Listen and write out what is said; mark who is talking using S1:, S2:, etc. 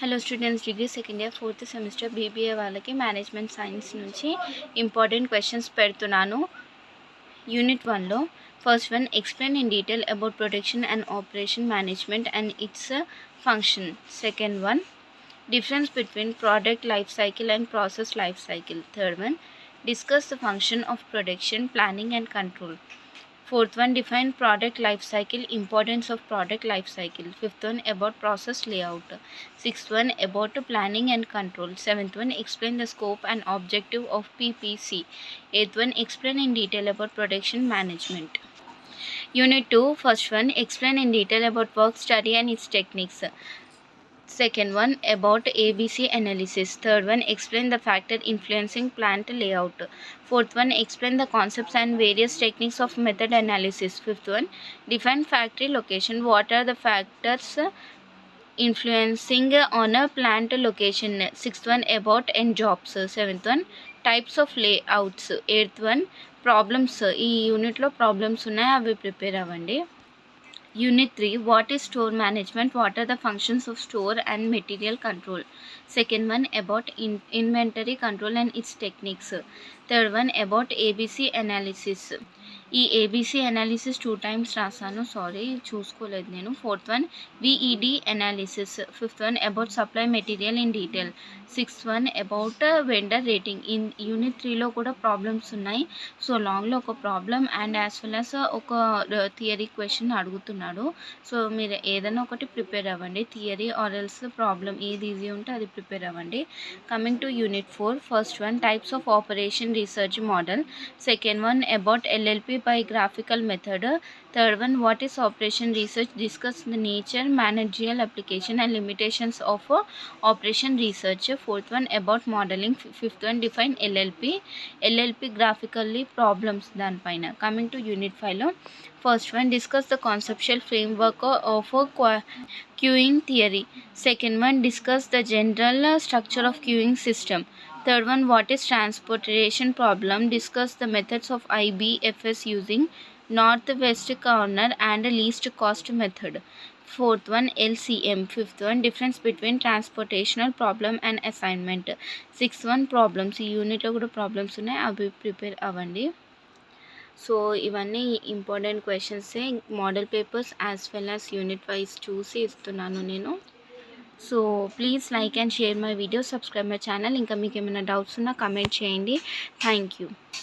S1: Hello students, degree second year 4th semester BBA వాళ్ళకి management science నుంచి important questions పెడుతున్నాను. Unit 1లో first one, explain in detail about protection and operation management and its function. Second one, difference between product life cycle and process life cycle. Third one, discuss the function of production, planning and control. Fourth one, define product life cycle, importance of product life cycle. Fifth one, about process layout. Sixth one, about planning and control. Seventh one, explain the scope and objective of PPC. Eighth one, explain in detail about production management. Unit 2, first one, explain in detail about work study and its techniques. Second one, about ABC analysis. Third one, explain the factor influencing plant layout. Fourth one, explain the concepts and various techniques of method analysis. Fifth one, define factory location. What are the factors influencing on a plant location? Sixth one, about end jobs. Seventh one, types of layouts. Eighth one, problems. ఈ యూనిట్లో problems ఉన్నాయి, అవి prepare అవ్వండి. Unit 3, what is store management? What are the functions of store and material control? Second one, about inventory control and its techniques. Third one, about ABC analysis. ఈ ABC analysis 2 times రాసాను, sorry చూసుకోలేదు నేను. Fourth one, VED analysis. Fifth one, about supply material in detail. Sixth one, about vendor rating. In unit 3లో కూడా problems ఉన్నాయి. So లాంగ్లో ఒక problem and as well as ఒక థియరీ క్వశ్చన్ అడుగుతున్నాడు. సో మీరు ఏదైనా ఒకటి ప్రిపేర్ అవ్వండి, థియరీ ఆర్ ఎల్స్ ప్రాబ్లమ్, ఏది ఈజీ ఉంటే అది ప్రిపేర్ అవ్వండి. Coming to unit 4, first one, types of operation research model. Second one, about LLP by graphical method. Third one, what is operation research? Discuss the nature, managerial application and limitations of operation research. Fourth one, about modeling. Fifth one, define LLP graphically problems danpaina. Coming to unit 5, first one, discuss the conceptual framework of queuing theory. Second one, discuss the general structure of queuing system. Third one, what is transportation problem? Discuss the methods of IBFS using northwest corner and least cost method. Fourth one, LCM. Fifth one, difference between transportational problem and assignment. Sixth one, problems. ఈ యూనిట్లో కూడా problems ఉన్నాయి, అవి prepare అవ్వండి. So ఇవన్నీ important క్వశ్చన్సే, model papers as well as unit wise చూసి ఇస్తున్నాను నేను. So please like and share my video, subscribe my channel. ఇంకా మీకు ఏమైనా డౌట్స్ ఉన్నా కమెంట్ చేయండి. Thank you.